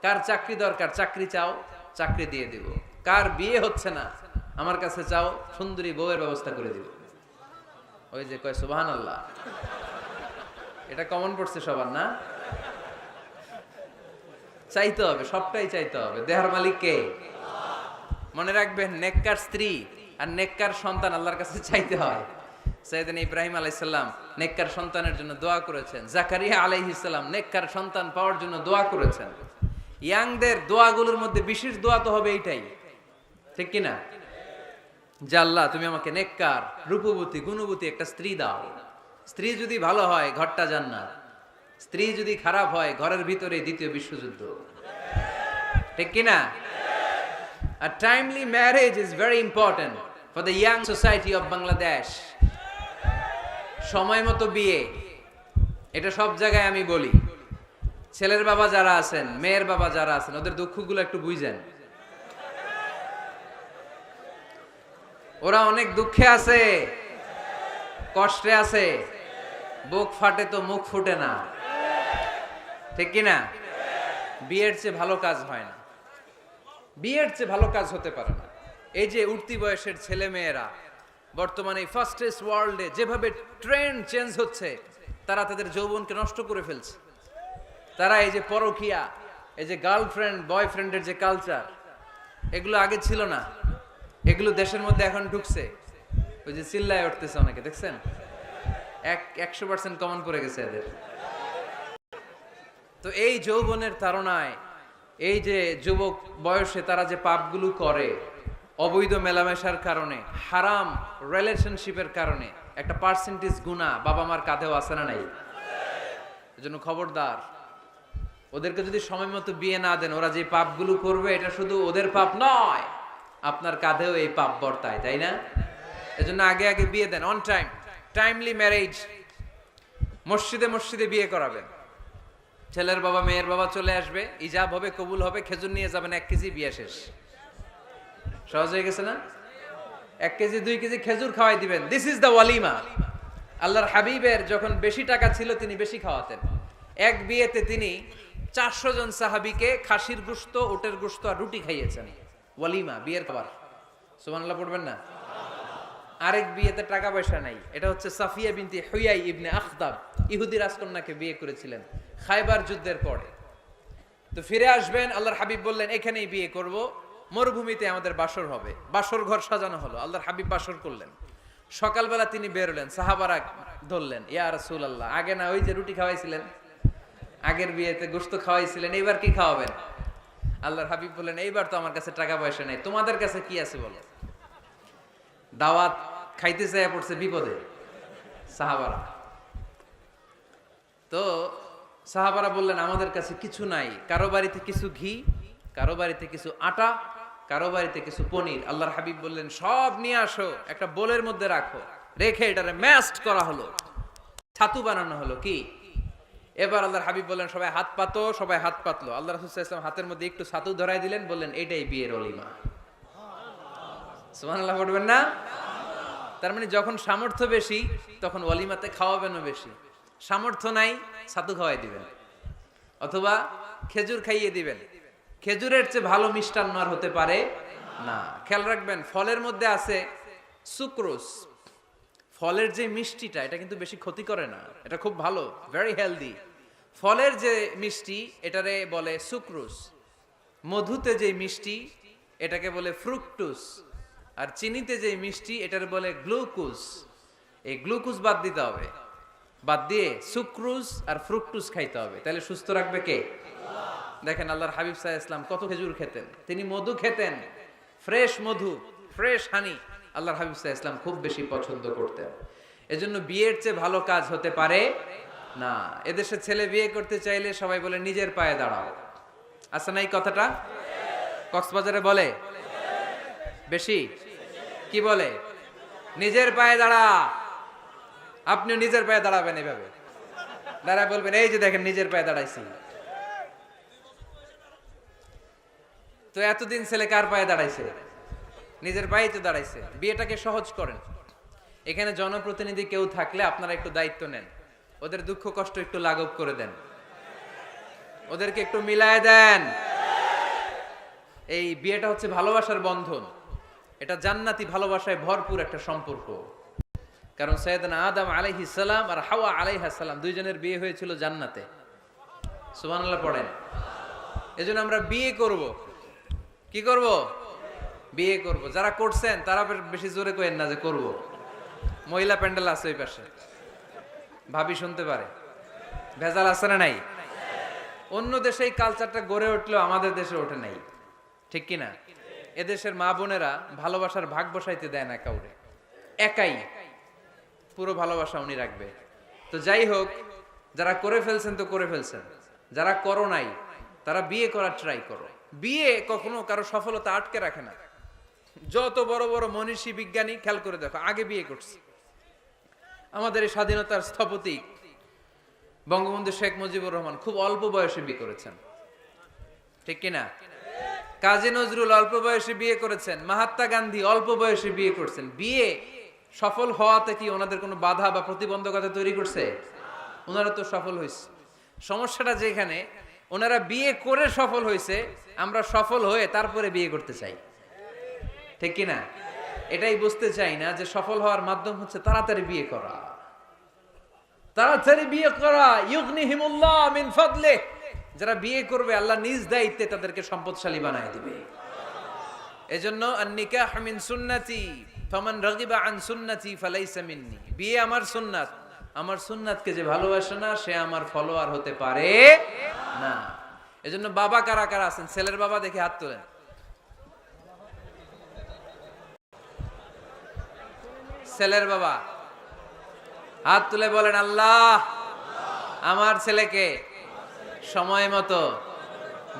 কার চাকরি দরকার, চাকরি চাও, চাকরি দিয়ে দিব। কার বিয়ে হচ্ছে না, আমার কাছে চাও, সুন্দরী বউয়ের ব্যবস্থা করে দিব। ওই যে কয় সুবহানাল্লাহ, এটা কমন পড়ছে সবার না? চাইতে হবে, সবটাই চাইতে হবে। দেহার মালিক কে? মনে রাখবেন, নেককার স্ত্রী আর নেককার সন্তান আল্লাহর কাছে চাইতে হয়। সাইয়েদনা ইব্রাহিম আলাইহিস সালাম নেককার সন্তানের জন্য দোয়া করেছেন। জাকারিয়া আলাইহিস সালাম নেককার সন্তান পাওয়ার জন্য দোয়া করেছেন। ইয়াংদের দোয়াগুলোর মধ্যে বিশেষ দোয়া তো হবে এইটাই, ঠিক কি না? যে আল্লাহ তুমি আমাকে নেককার, রূপবতী, গুণবতী একটা স্ত্রী দাও। স্ত্রী যদি ভালো হয় ঘরটা জান্নাত, স্ত্রী যদি খারাপ হয় ঘরের ভিতরে দ্বিতীয় বিশ্বযুদ্ধ, ঠিক কি না? A timely marriage is very important for the young society of Bangladesh. সময় মতো বিয়ে, এটা সব জায়গায় আমি বলি। ছেলের বাবা যারা আছেন, মেয়ের বাবা যারা আছেন, ওদের দুঃখগুলো একটু বুঝেন। ওরা অনেক দুঃখে আছে, কষ্টে আছে, বুক ফাটে তো মুখ ফুটে না, ঠিক কি না? বিয়ের চেয়ে ভালো কাজ হয় না, বিয়ের চেয়ে ভালো কাজ হতে পারে না। এই যে উঠতি বয়সের ছেলে মেয়েরা বর্তমানে ফাস্টেস্ট ওয়ার্ল্ডে যেভাবে ট্রেন্ড চেঞ্জ হচ্ছে, তারা তাদের যৌবনকে নষ্ট করে ফেলছে। তারা এই যে পরকীয়া, এই যে গার্লফ্রেন্ড বয়ফ্রেন্ডের যে কালচার, এগুলো আগে ছিল না, এগুলো দেশের মধ্যে এখন ঢুকছে। ওই যে চিল্লায় উঠতেছে অনেকে, দেখছেন? 100% কমন পড়ে গেছে এদের। তো এই যৌবনের তাড়নায়, এই যে যুবক বয়সে তারা যে পাপগুলো করে, অবৈধ মেলামেশার কারণে, হারাম রিলেশনশিপের কারণে একটা পার্সেন্টেজ গুনাহ বাবা মার কাঁধেও আছে না নাই? এজন্য খবরদার, ওদেরকে যদি সময় মতো বিয়ে না দেন, ওরা যে পাপগুলো করবে এটা শুধু ওদের পাপ নয়, আপনার কাঁধেও এই পাপ বর্তায়, তাই না? এজন্য আগে আগে বিয়ে দেন, অন টাইম, টাইমলি ম্যারেজ। মসজিদে মসজিদে বিয়ে করাবেন। ছেলের বাবা মেয়ের বাবা চলে আসবে, ইজাব হবে, কবুল হবে, খেজুর নিয়ে যাবেন, 1 কেজি, বিয়ে শেষ। সহজ হয়ে গেছে না? 1 কেজি 2 কেজি খেজুর খাওয়াই দিবেন। দিস ইজ দ্য ওয়ালিমা। আল্লাহর হাবিবের যখন বেশি টাকা ছিল তিনি বেশি খাওয়াতেন। এক বিয়েতে তিনি 400 জন সাহাবীকে খাসির গোশত, উটের গোশত আর রুটি খাইয়েছেন। ওয়ালিমা, বিয়ের খাবার। সুবহানাল্লাহ পড়বেন না? আরেক বিয়েতে টাকা পয়সা নাই। এটা হচ্ছে সাফিয়া বিনতি হুয়াই ইবনে আখতাব, ইহুদি রাজকন্যাকে বিয়ে করেছিলেন খায়বার যুদ্ধের পরে। তো ফিরে আসবেন, আল্লাহর হাবিব বললেন এখানেই বিয়ে করব, মরুভূমিতে আমাদের বাসর হবে। বাসর ঘর সাজানো হলো, আল্লাহর হাবিব বাসর করলেন। সকালবেলা তিনি বেরোলেন, সাহাবারা ধরলেন, ইয়া রাসূলুল্লাহ, আগে না ওই যে রুটি খাওয়াইছিলেন, আগের বিয়েতে গোশত খাওয়াইছিলেন, এইবার কি খাওয়াবেন? আল্লাহর হাবিব বললেন এইবার তো আমার কাছে টাকা পয়সা নেই, তোমাদের কাছে কি আছে বলো? দাওয়াত খাইতে চাইয়া পড়ছে বিপদে সাহাবারা। তো সাহাবারা বললেন আমাদের কাছে কিছু নাই, কারো বাড়িতে কিছু ঘি, কারো বাড়িতে কিছু আটা, কারো বাড়িতে কিছু পনির। আল্লাহর হাবিব বললেন সব নিয়ে আসো, একটা বোলের মধ্যে রাখো। রেখে এটারে ম্যাশড করা হলো, ছাতু বানানো হলো। কি? এবার আল্লাহর হাবিব বললেন সবাই হাত পাতো, সবাই হাত পাতলো। আল্লাহ রাসূল সাল্লাল্লাহু আলাইহি ওয়াসাল্লাম হাতের মধ্যে একটু ছাতু ধরাই দিলেন, বললেন এটাই বিয়ের ওলিমা। সুবহানাল্লাহ পড়বেন না? তার মানে যখন সামর্থ্য বেশি তখন ওয়ালিমাতে খাওয়াবেনও বেশি। সামর্থ্য নাই, ছাতু খাওয়াই দিবেন অথবা খেজুর খাইয়ে দিবেন। খেজুরের চেয়ে ভালো মিষ্টান্ন আর হতে পারে না। খেয়াল রাখবেন, ফলের মধ্যে আছে সুক্রোজ। ফলের যে মিষ্টিটা, এটা কিন্তু বেশি ক্ষতি করে না, এটা খুব ভালো, ভেরি হেলদি। ফলের যে মিষ্টি এটারে বলে সুক্রোজ। মধুতে যে মিষ্টি এটাকে বলে ফ্রুকটুস। আর চিনিতে যে মিষ্টি এটার বলে গ্লুকোজ। এই গ্লুকোজ বাদ দিতে হবে, বাদ দিয়ে সুক্রোজ আর ফ্রুকটুস খাইতে হবে। তাহলে সুস্থ রাখবে কে? দেখেন আল্লাহর হাবিব সাল্লাল্লাহু আলাইহি ওয়াসাল্লাম কত খেজুর খেতেন, তিনি মধু খেতেন, ফ্রেশ মধু, ফ্রেশ হানি আল্লাহর হাবিব সাল্লাল্লাহু আলাইহি ওয়াসাল্লাম খুব বেশি পছন্দ করতেন। এজন্য বিয়ের চেয়ে ভালো কাজ হতে পারে না। এদেশে ছেলে বিয়ে করতে চাইলে সবাই বলে নিজের পায়ে দাঁড়াও। আছে না এই কথাটা? কক্সবাজারে বলে বেশি, কি বলে? নিজের পায়ে দাঁড়া। আপনিও নিজের পায়ে দাঁড়াবেন, এভাবে দাঁড়ায় বলবেন এই যে দেখেন নিজের পায়ে দাঁড়াইছি। তো এতদিন ছেলে কার পায়ে দাঁড়াইছে? নিজের পায়েই তো দাঁড়াইছে। বিয়েটাকে সহজ করেন। এখানে জনপ্রতিনিধি কেউ থাকলে আপনারা একটু দায়িত্ব নেন, ওদের দুঃখ কষ্ট একটু লাঘব করে দেন, ওদেরকে একটু মিলায় দেন। এই বিয়েটা হচ্ছে ভালোবাসার বন্ধন, এটা জান্নাতি ভালোবাসায় ভরপুর একটা সম্পর্ক। কারণ সাইয়েদনা আদম আলাইহিস সালাম আর হাওয়া আলাইহাস সালাম দুইজনের বিয়ে হয়েছিল জান্নাতে। সুবহানাল্লাহ পড়েন। এজন্য আমরা বিয়ে করব। কি করব? বিয়ে করব। যারা করছেন তারা বেশি জোরে কইেন না যে করব। মহিলা প্যান্ডেল আছে ওই পাশে, ভাবি শুনতে পারে। ভেজাল আছে না নাই? অন্য দেশে এই কালচারটা গড়ে উঠলেও আমাদের দেশে ওঠে নাই, ঠিক কি না? এদেশের মা বোনেরা ভালোবাসার ভাগ বসাইতে দেয় না কাউরে, একাই পুরো ভালোবাসা উনি রাখবে। তো যাই হোক, যারা করে ফেলছেন তো করে ফেলছেন, যারা করো নাই তারা বিয়ে করার ট্রাই করো। বিয়ে কখনো কারো সফলতা আটকে রাখে না। যত বড় বড় মনীষী বিজ্ঞানী খেয়াল করে দেখো, আগে বিয়ে করছে। আমাদের এই স্বাধীনতার স্থপতি বঙ্গবন্ধু শেখ মুজিবুর রহমান খুব অল্প বয়সে বিয়ে করেছেন, ঠিক কিনা? কাজী নজরুল অল্প বয়সে বিয়ে করেছেন, মহাত্মা গান্ধী অল্প বয়সে বিয়ে করছেন। বিয়ে সফল হওয়াতে কি ওনাদের কোনো বাধা বা প্রতিবন্ধকতা তৈরি করছে? ওনারা তো সফল হয়েছে। সমস্যাটা যেখানে ওনারা বিয়ে করে সফল হয়েছে, আমরা সফল হয়ে তারপরে বিয়ে করতে চাই, ঠিক কিনা? এটাই বুঝতে চাই না যে সফল হওয়ার মাধ্যম হচ্ছে তাড়াতাড়ি বিয়ে করা। তাড়াতাড়ি বিয়ে করা, ইউগনিহিমুল্লাহ মিন ফাদলিহ। যারা বিয়ে করবে আল্লাহ নিজ দায়িত্বে তাদেরকে সম্পদশালী বানায় দিবে। এজন্য আন-নিকাহ মিন সুন্নতি ফামান রাগিবা আন সুন্নতি ফালাইসা মিন্নি। বিয়ে আমার সুন্নাত, আমার সুন্নাতকে যে ভালোবাসে না সে আমার ফলোয়ার হতে পারে না। এজন্য বাবা কারা কারা আছেন? ছেলের বাবা দেখে হাত তোলেন। ছেলের বাবা হাত তুলে বলেন, আল্লাহ আমার ছেলেকে সময় মতো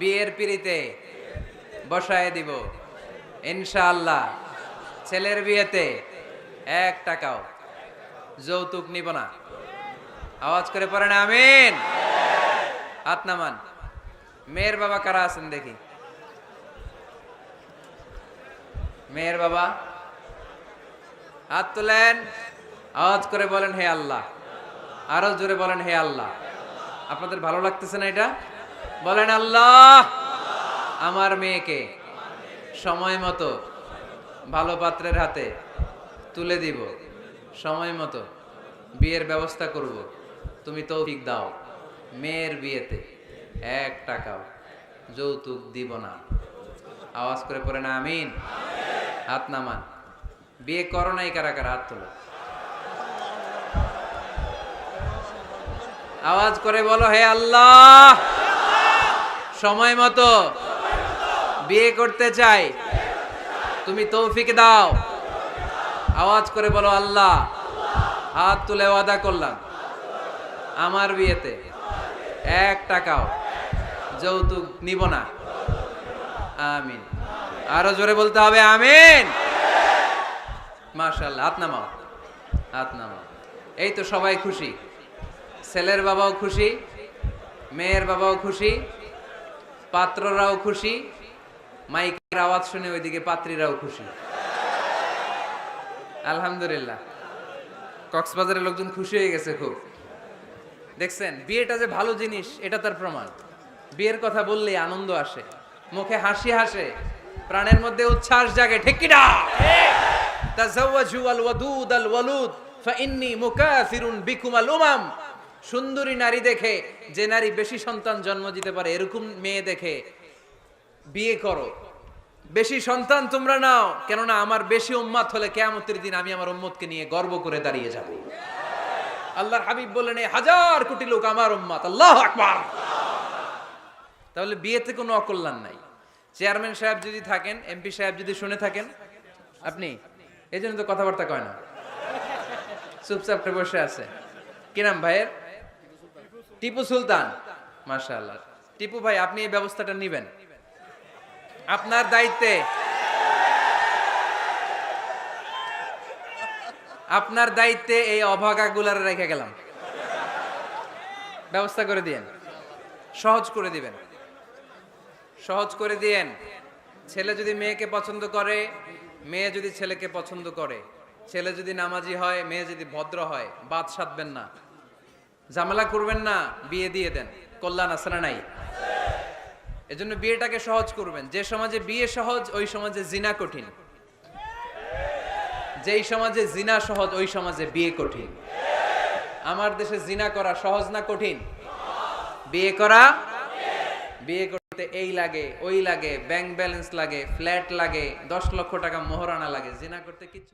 বিয়ের পিঁড়িতে বসায় দিব ইনশাআল্লাহ। ছেলের বিয়েতে 1 টাকাও যৌতুক নিব না। আওয়াজ করে পড়েন আমিন। হাত নামান। মেয়ের বাবা কারা আছেন দেখি? মেয়ের বাবা হাত তুলেন, আওয়াজ করে বলেন হে আল্লাহ। আরো জোরে বলেন হে আল্লাহ। আপনাদের ভালো লাগতেছে না এটা? বলেন আল্লাহ আমার মেয়েকে সময় মতো ভালো পাত্রের হাতে তুলে দিব, সময় মতো বিয়ের ব্যবস্থা করব, তুমি তৌফিক দাও। মেয়ের বিয়েতে 1 টাকাও যৌতুক দিব না। আওয়াজ করে পড়েন আমিন। হাত নামান। বিয়ে করো নাই কারা কারা? হাত তোলো। আওয়াজ করে বলো হে আল্লাহ সময় মতো বিয়ে করতে চাই, তুমি তৌফিক দাও। আওয়াজ করে বলো আল্লাহ হাত তুলে ওয়াদা করলাম আমার বিয়েতে 1 টাকাও যৌতুক নিব না। আমিন। আরো জোরে বলতে হবে আমিন। মাশাআল্লাহ। হাত নামাও, হাত নামাও। এই তো সবাই খুশি। ছেলের বাবাও খুশি, মেয়ের বাবাও খুশি, পাত্ররাও খুশি, মাইকের আওয়াজ শুনে ওইদিকে পাত্রীরাও খুশি। আলহামদুলিল্লাহ। কক্সবাজারের লোকজন খুশি হয়ে গেছে খুব। দেখছেন বিয়েটা যে ভালো জিনিস এটা তার প্রমাণ। বিয়ের কথা বললেই আনন্দ আসে, মুখে হাসি হাসে, প্রাণের মধ্যে উচ্ছ্বাস জাগে, ঠিক কি না? তাযাওয়াজু আল ওয়াদুদ আল ওয়ালুদ ফাইন্নী মুকাফিরুন বিকুম আল উমাম। সুন্দরী নারী দেখে, যে নারী বেশি সন্তান জন্ম দিতে পারে এরকম মেয়ে দেখে বিয়ে করো। বেশি সন্তান তোমরা নাও, কেননা আমার বেশি উম্মত হলে কিয়ামতের দিন আমি আমার উম্মতকে নিয়ে গর্ব করে দাঁড়িয়ে যাব। আল্লাহর হাবিব বলেন 1000 কোটি লোক আমার উম্মত। আল্লাহু আকবার। তাহলে বিয়েতে কোনো অকল্যাণ নাই। চেয়ারম্যান সাহেব যদি থাকেন, এমপি সাহেব যদি শুনে থাকেন, আপনি এই জন্য তো কথাবার্তা কয় না, চুপচাপ করে বসে আছে। কি নাম ভাইয়ের? টিপু সুলতান। মাশাআল্লাহ। টিপু ভাই আপনি এই ব্যবস্থাটা নেবেন, আপনার দায়িত্বে। আপনার দায়িত্বে এই অভাগাগুলার রেখে গেলাম, ব্যবস্থা করে দিয়েন, সহজ করে দিবেন, সহজ করে দিয়েন। ছেলে যদি মেয়েকে পছন্দ করে, মেয়ে যদি ছেলেকে পছন্দ করে, ছেলে যদি নামাজি হয়, মেয়ে যদি ভদ্র হয়, বাদ সাধবেন না, ঝামেলা করবেন না, বিয়ে দিয়ে দেন। কল্যাণ আছে না নাই? এজন্য বিয়েটাকে সহজ করবেন। যে সমাজে বিয়ে সহজ ওই সমাজে জিনা কঠিন, যেই সমাজে জিনা সহজ ওই সমাজে বিয়ে কঠিন। আমার দেশে জিনা করা সহজ না কঠিন? বিয়ে করা, বিয়ে করতে এই লাগে ওই লাগে, ব্যাংক ব্যালেন্স লাগে, ফ্ল্যাট লাগে, 10 লক্ষ টাকা মোহরানা লাগে। জিনা করতে কিছু